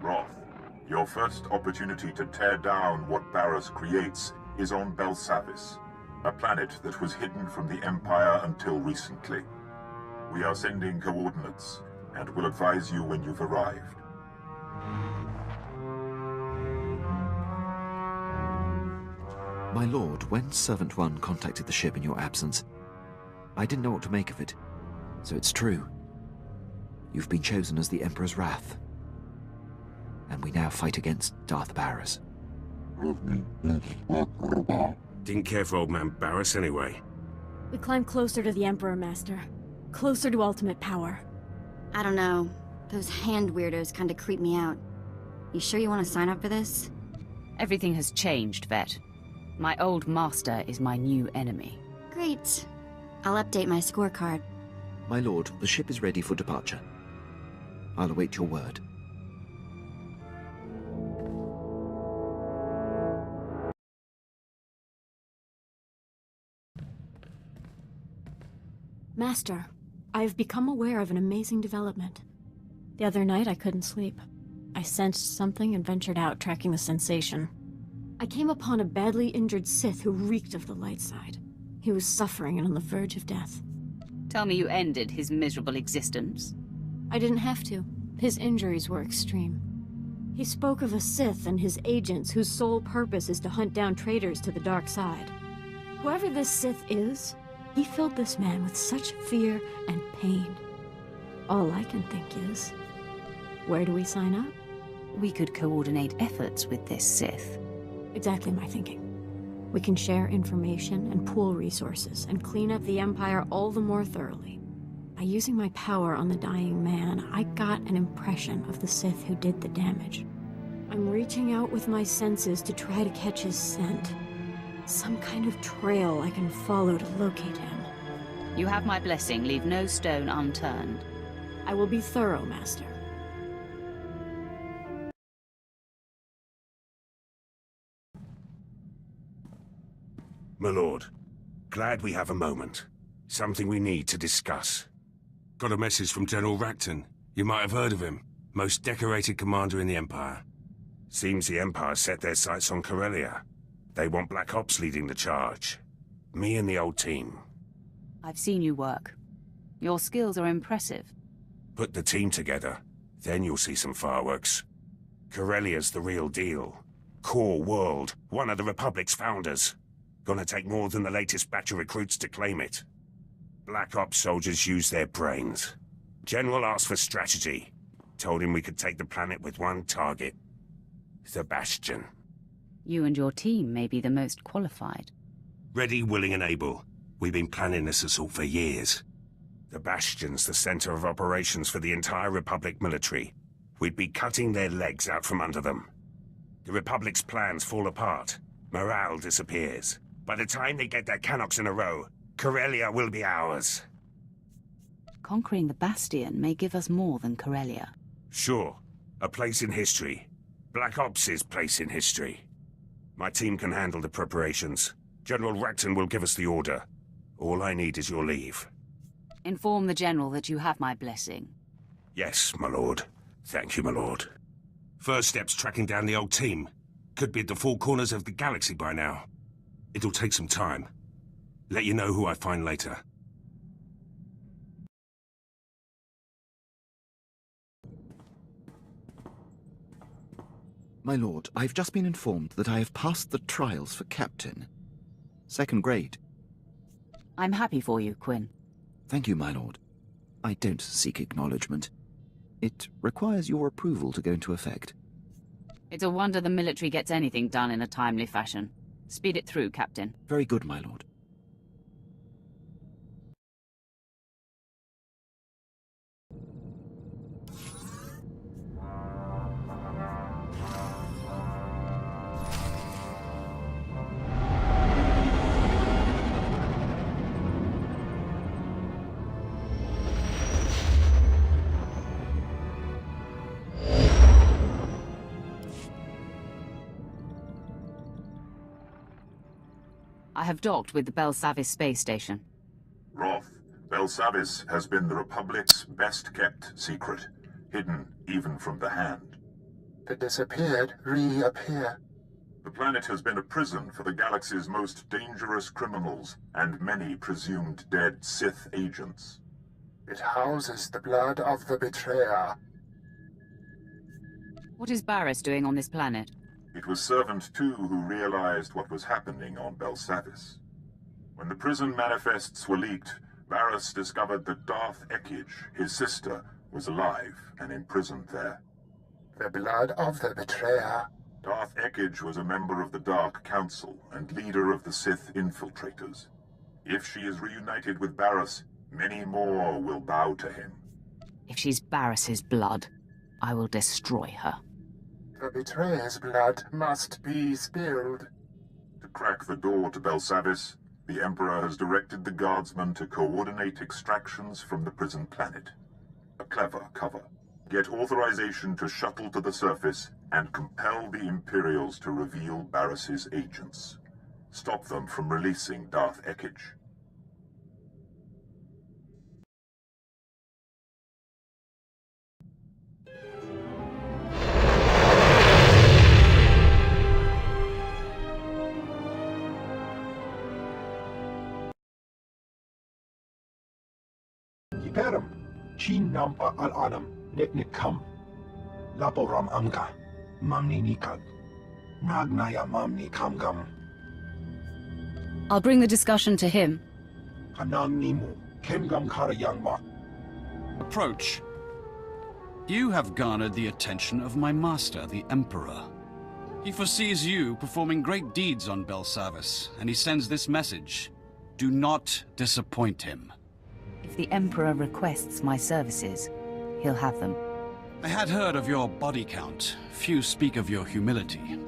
Roth, your first opportunity to tear down what Barriss creates is on Belsavis, a planet that was hidden from the Empire until recently. We are sending coordinates, and will advise you when you've arrived. My lord, when Servant 1 contacted the ship in your absence, I didn't know what to make of it. So it's true. You've been chosen as the Emperor's Wrath. And we now fight against Darth Barriss. Didn't care for old man Barriss anyway. We climb closer to the Emperor, Master. Closer to ultimate power. I don't know. Those hand weirdos kinda creep me out. You sure you want to sign up for this? Everything has changed, Vet. My old master is my new enemy. Great. I'll update my scorecard. My lord, the ship is ready for departure. I'll await your word. Master, I have become aware of an amazing development. The other night I couldn't sleep. I sensed something and ventured out, tracking the sensation. I came upon a badly injured Sith who reeked of the light side. He was suffering and on the verge of death. Tell me you ended his miserable existence. I didn't have to. His injuries were extreme. He spoke of a Sith and his agents whose sole purpose is to hunt down traitors to the dark side. Whoever this Sith is, he filled this man with such fear and pain. All I can think is, where do we sign up? We could coordinate efforts with this Sith. Exactly my thinking. We can share information and pool resources and clean up the Empire all the more thoroughly. By using my power on the dying man, I got an impression of the Sith who did the damage. I'm reaching out with my senses to try to catch his scent. Some kind of trail I can follow to locate him. You have my blessing. Leave no stone unturned. I will be thorough, Master. My lord, glad we have a moment. Something we need to discuss. Got a message from General Rakton. You might have heard of him. Most decorated commander in the Empire. Seems the Empire set their sights on Corellia. They want Black Ops leading the charge. Me and the old team. I've seen you work. Your skills are impressive. Put the team together, then you'll see some fireworks. Corellia's the real deal. Core world, one of the Republic's founders. Gonna take more than the latest batch of recruits to claim it. Black Ops soldiers use their brains. General asked for strategy. Told him we could take the planet with one target. The Bastion. You and your team may be the most qualified. Ready, willing and able. We've been planning this assault for years. The Bastion's the center of operations for the entire Republic military. We'd be cutting their legs out from under them. The Republic's plans fall apart. Morale disappears. By the time they get their cannons in a row, Corellia will be ours. Conquering the Bastion may give us more than Corellia. Sure. A place in history. Black Ops' place in history. My team can handle the preparations. General Rakton will give us the order. All I need is your leave. Inform the General that you have my blessing. Yes, my lord. Thank you, my lord. First step's tracking down the old team. Could be at the four corners of the galaxy by now. It'll take some time. Let you know who I find later. My lord, I've just been informed that I have passed the trials for Captain. 2nd grade. I'm happy for you, Quinn. Thank you, my lord. I don't seek acknowledgement. It requires your approval to go into effect. It's a wonder the military gets anything done in a timely fashion. Speed it through, Captain. Very good, my lord. I have docked with the Belsavis space station. Roth, Belsavis has been the Republic's best-kept secret, hidden even from the Hand. The disappeared reappear. The planet has been a prison for the galaxy's most dangerous criminals and many presumed dead Sith agents. It houses the blood of the betrayer. What is Barris doing on this planet? It was Servant 2 who realized what was happening on Belsavis. When the prison manifests were leaked, Barris discovered that Darth Ekage, his sister, was alive and imprisoned there. The blood of the betrayer. Darth Ekage was a member of the Dark Council and leader of the Sith infiltrators. If she is reunited with Barris, many more will bow to him. If she's Barris's blood, I will destroy her. The betrayer's blood must be spilled. To crack the door to Belsavis, the Emperor has directed the guardsmen to coordinate extractions from the prison planet. A clever cover. Get authorization to shuttle to the surface and compel the Imperials to reveal Barris's agents. Stop them from releasing Darth Ekage. Iperum, Chin Nampa al Adam, Neknikam, Laporam Amka, Mamni Nikag, Nagnaya Mamni Kamgam, I'll bring the discussion to him. Kanang Nimu, Kemgam Karayangma. Approach. You have garnered the attention of my master, the Emperor. He foresees you performing great deeds on Belsavis, and he sends this message. Do not disappoint him. If the Emperor requests my services, he'll have them. I had heard of your body count. Few speak of your humility.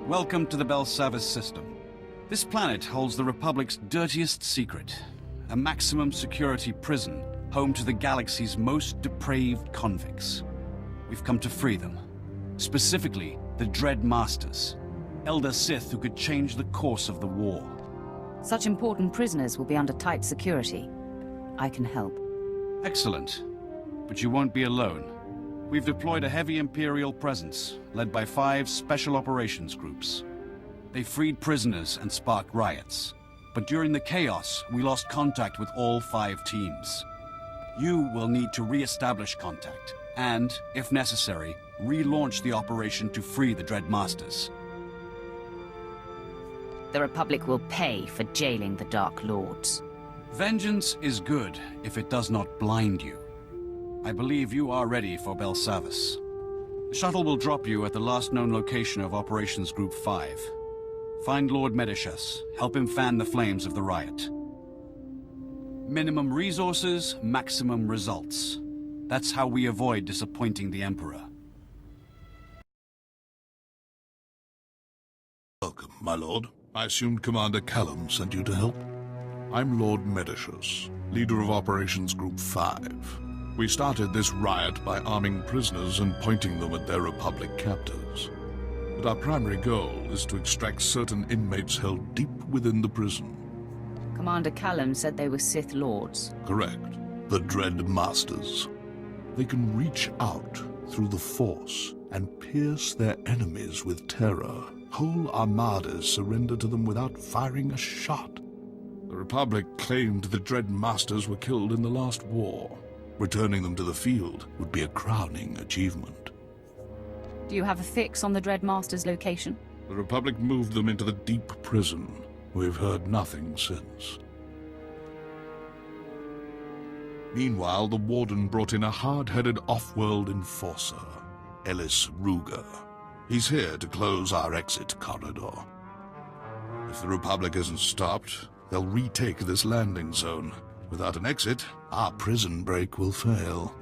Welcome to the Belsavis system. This planet holds the Republic's dirtiest secret. A maximum security prison, home to the galaxy's most depraved convicts. We've come to free them. Specifically, the Dread Masters. Elder Sith who could change the course of the war. Such important prisoners will be under tight security. I can help. Excellent. But you won't be alone. We've deployed a heavy Imperial presence, led by 5 special operations groups. They freed prisoners and sparked riots. But during the chaos, we lost contact with all 5 teams. You will need to re-establish contact, and, if necessary, relaunch the operation to free the Dread Masters. The Republic will pay for jailing the Dark Lords. Vengeance is good if it does not blind you. I believe you are ready for Belsavis. The shuttle will drop you at the last known location of Operations Group 5. Find Lord Medicius. Help him fan the flames of the riot. Minimum resources, maximum results. That's how we avoid disappointing the Emperor. Welcome, my lord. I assumed Commander Callum sent you to help. I'm Lord Medicius, leader of Operations Group 5. We started this riot by arming prisoners and pointing them at their Republic captors. But our primary goal is to extract certain inmates held deep within the prison. Commander Callum said they were Sith Lords. Correct. The Dread Masters. They can reach out through the Force and pierce their enemies with terror. Whole armadas surrender to them without firing a shot. The Republic claimed the Dread Masters were killed in the last war. Returning them to the field would be a crowning achievement. Do you have a fix on the Dread Master's location? The Republic moved them into the deep prison. We've heard nothing since. Meanwhile, the Warden brought in a hard-headed off-world enforcer, Ellis Ruger. He's here to close our exit corridor. If the Republic isn't stopped, they'll retake this landing zone. Without an exit, our prison break will fail.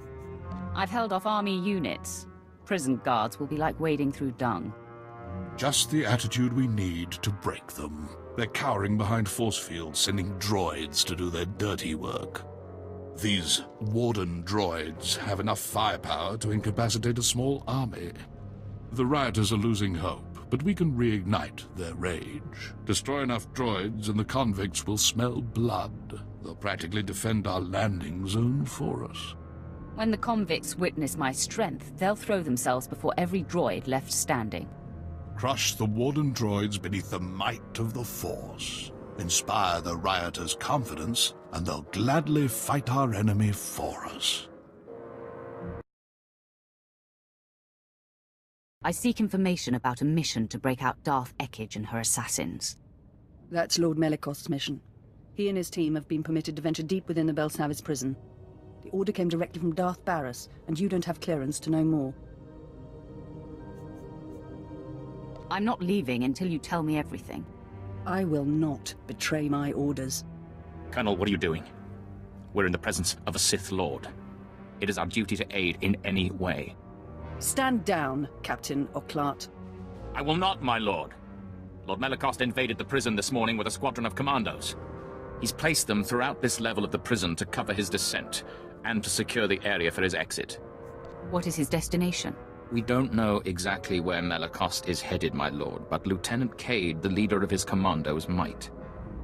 I've held off army units. Prison guards will be like wading through dung. Just the attitude we need to break them. They're cowering behind force fields, sending droids to do their dirty work. These Warden droids have enough firepower to incapacitate a small army. The rioters are losing hope, but we can reignite their rage. Destroy enough droids and the convicts will smell blood. They'll practically defend our landing zone for us. When the convicts witness my strength, they'll throw themselves before every droid left standing. Crush the Warden droids beneath the might of the Force. Inspire the rioters' confidence, and they'll gladly fight our enemy for us. I seek information about a mission to break out Darth Ekage and her assassins. That's Lord Melikost's mission. He and his team have been permitted to venture deep within the Belsavis prison. The order came directly from Darth Barris, and you don't have clearance to know more. I'm not leaving until you tell me everything. I will not betray my orders. Colonel, what are you doing? We're in the presence of a Sith Lord. It is our duty to aid in any way. Stand down, Captain Oclart. I will not, my lord. Lord Melikost invaded the prison this morning with a squadron of commandos. He's placed them throughout this level of the prison to cover his descent, and to secure the area for his exit. What is his destination? We don't know exactly where Melikost is headed, my lord, but Lieutenant Cade, the leader of his commandos, might.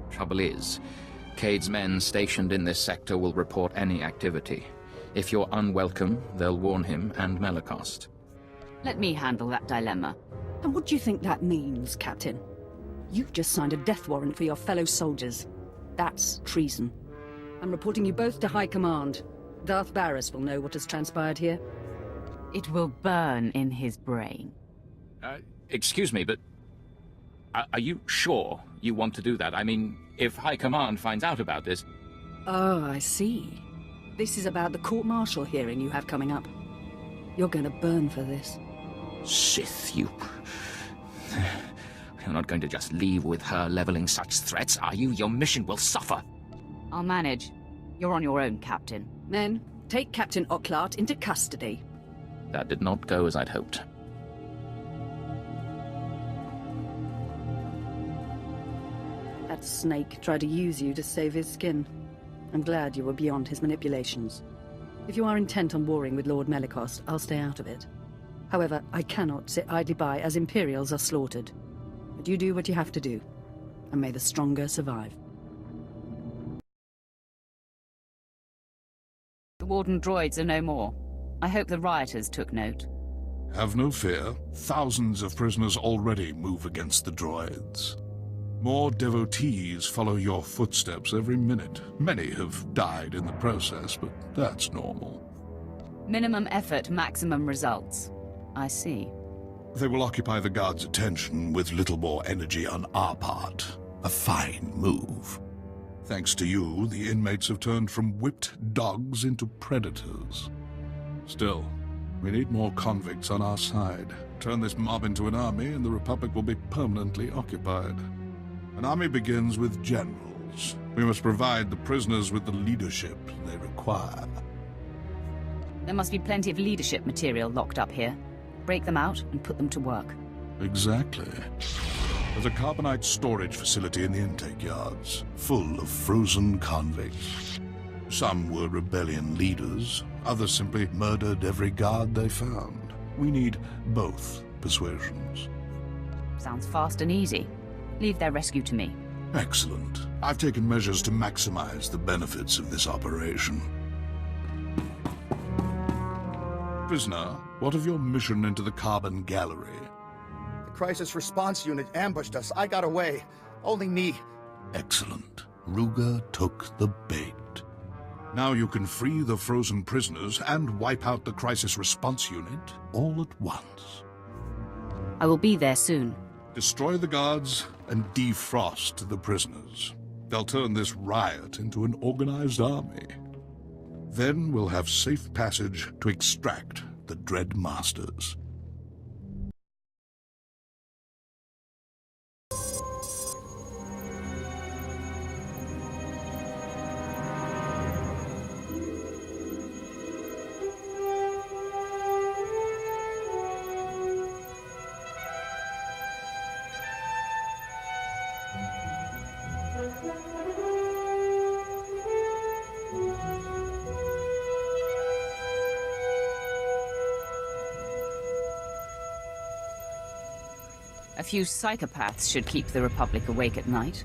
Trouble is, Cade's men stationed in this sector will report any activity. If you're unwelcome, they'll warn him and Melikost. Let me handle that dilemma. And what do you think that means, Captain? You've just signed a death warrant for your fellow soldiers. That's treason. I'm reporting you both to High Command. Darth Barris will know what has transpired here. It will burn in his brain. Excuse me, but are you sure you want to do that? I mean, if High Command finds out about this... Oh, I see. This is about the court-martial hearing you have coming up. You're going to burn for this. Sith, you... You're not going to just leave with her leveling such threats, are you? Your mission will suffer. I'll manage. You're on your own, Captain. Men, take Captain Oclart into custody. That did not go as I'd hoped. That snake tried to use you to save his skin. I'm glad you were beyond his manipulations. If you are intent on warring with Lord Melikost, I'll stay out of it. However, I cannot sit idly by as Imperials are slaughtered. But you do what you have to do, and may the stronger survive. The Warden droids are no more. I hope the rioters took note. Have no fear. Thousands of prisoners already move against the droids. More devotees follow your footsteps every minute. Many have died in the process, but that's normal. Minimum effort, maximum results. I see. They will occupy the guards' attention with little more energy on our part. A fine move. Thanks to you, the inmates have turned from whipped dogs into predators. Still, we need more convicts on our side. Turn this mob into an army, and the Republic will be permanently occupied. An army begins with generals. We must provide the prisoners with the leadership they require. There must be plenty of leadership material locked up here. Break them out and put them to work. Exactly. There's a carbonite storage facility in the intake yards, full of frozen convicts. Some were rebellion leaders, others simply murdered every guard they found. We need both persuasions. Sounds fast and easy. Leave their rescue to me. Excellent. I've taken measures to maximize the benefits of this operation. Prisoner, what of your mission into the Carbon Gallery? The crisis response unit ambushed us. I got away. Only me. Excellent. Ruga took the bait. Now you can free the frozen prisoners and wipe out the crisis response unit all at once. I will be there soon. Destroy the guards and defrost the prisoners. They'll turn this riot into an organized army. Then we'll have safe passage to extract the Dread Masters. A few psychopaths should keep the Republic awake at night.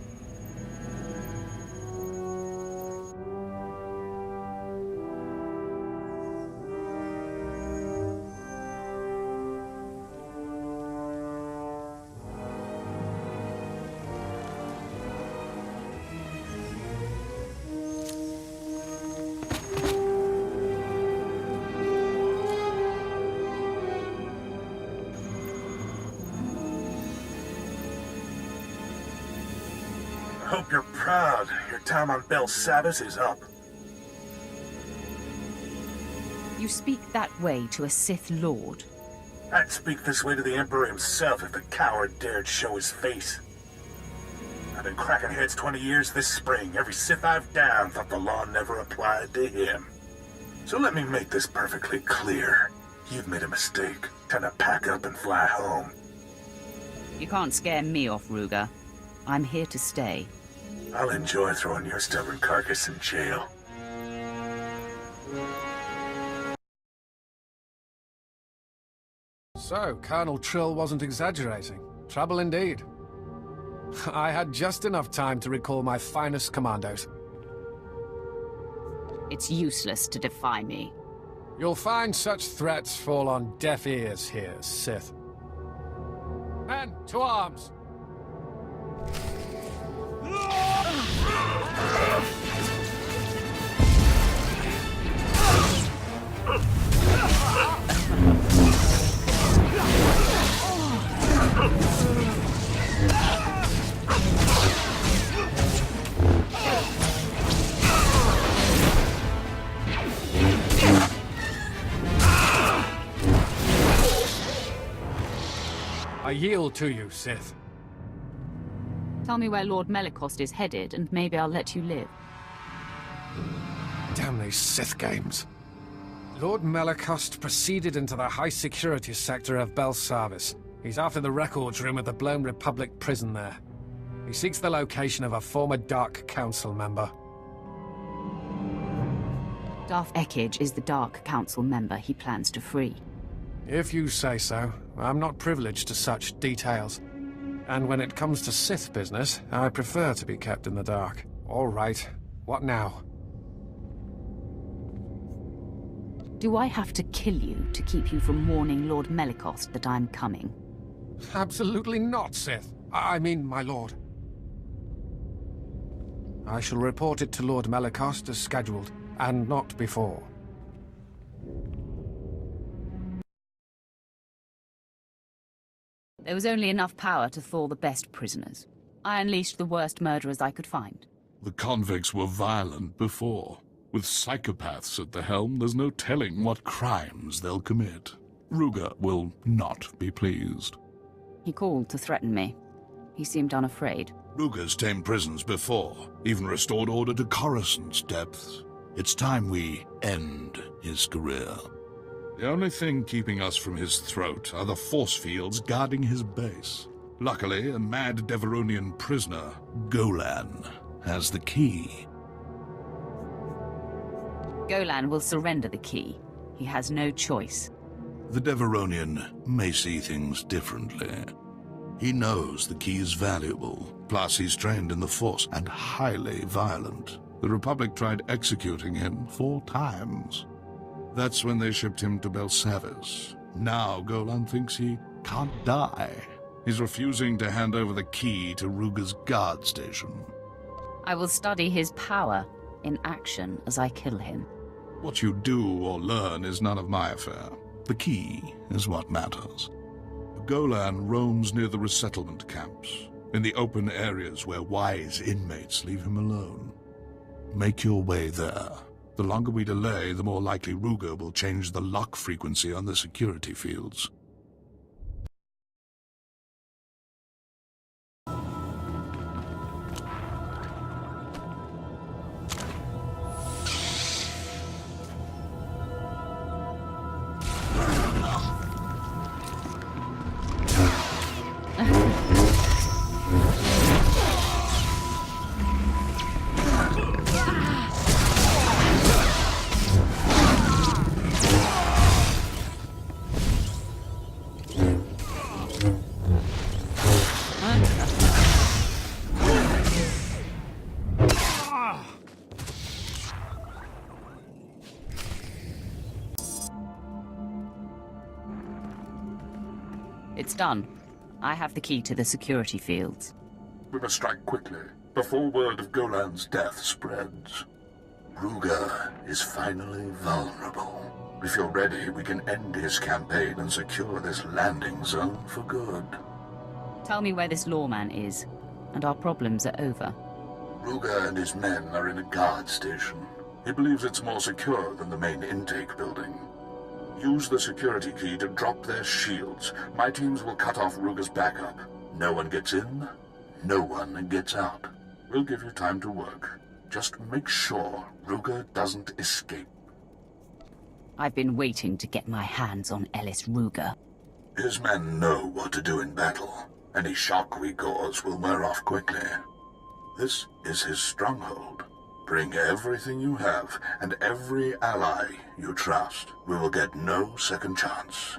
Hope you're proud. Your time on Belsavis is up. You speak that way to a Sith Lord? I'd speak this way to the Emperor himself if the coward dared show his face. I've been cracking heads 20 years this spring. Every Sith I've downed thought the law never applied to him. So let me make this perfectly clear. You've made a mistake. Time to pack up and fly home. You can't scare me off, Ruger. I'm here to stay. I'll enjoy throwing your stubborn carcass in jail. So, Colonel Trill wasn't exaggerating. Trouble indeed. I had just enough time to recall my finest commandos. It's useless to defy me. You'll find such threats fall on deaf ears here, Sith. Men, to arms! I yield to you, Sith. Tell me where Lord Melicost is headed, and maybe I'll let you live. Damn these Sith games. Lord Melicost proceeded into the high-security sector of Belsavis. He's after the records room of the blown Republic prison there. He seeks the location of a former Dark Council member. Darth Ekage is the Dark Council member he plans to free. If you say so. I'm not privileged to such details. And when it comes to Sith business, I prefer to be kept in the dark. All right. What now? Do I have to kill you to keep you from warning Lord Melicost that I'm coming? Absolutely not, Sith. I mean, my lord. I shall report it to Lord Melicost as scheduled, and not before. There was only enough power to thaw the best prisoners. I unleashed the worst murderers I could find. The convicts were violent before. With psychopaths at the helm, there's no telling what crimes they'll commit. Ruger will not be pleased. He called to threaten me. He seemed unafraid. Ruger's tamed prisons before, even restored order to Coruscant's depths. It's time we end his career. The only thing keeping us from his throat are the force fields guarding his base. Luckily, a mad Deveronian prisoner, Golan, has the key. Golan will surrender the key. He has no choice. The Deveronian may see things differently. He knows the key is valuable, plus he's trained in the Force and highly violent. The Republic tried executing him 4 times. That's when they shipped him to Belsavis. Now Golan thinks he can't die. He's refusing to hand over the key to Ruger's guard station. I will study his power in action as I kill him. What you do or learn is none of my affair. The key is what matters. Golan roams near the resettlement camps, in the open areas where wise inmates leave him alone. Make your way there. The longer we delay, the more likely Ruger will change the lock frequency on the security fields. It's done. I have the key to the security fields. We must strike quickly, before word of Golan's death spreads. Ruger is finally vulnerable. If you're ready, we can end his campaign and secure this landing zone for good. Tell me where this lawman is, and our problems are over. Ruger and his men are in a guard station. He believes it's more secure than the main intake building. Use the security key to drop their shields. My teams will cut off Ruger's backup. No one gets in, no one gets out. We'll give you time to work. Just make sure Ruger doesn't escape. I've been waiting to get my hands on Ellis Ruger. His men know what to do in battle. Any shock we cause will wear off quickly. This is his stronghold. Bring everything you have, and every ally you trust. We will get no second chance.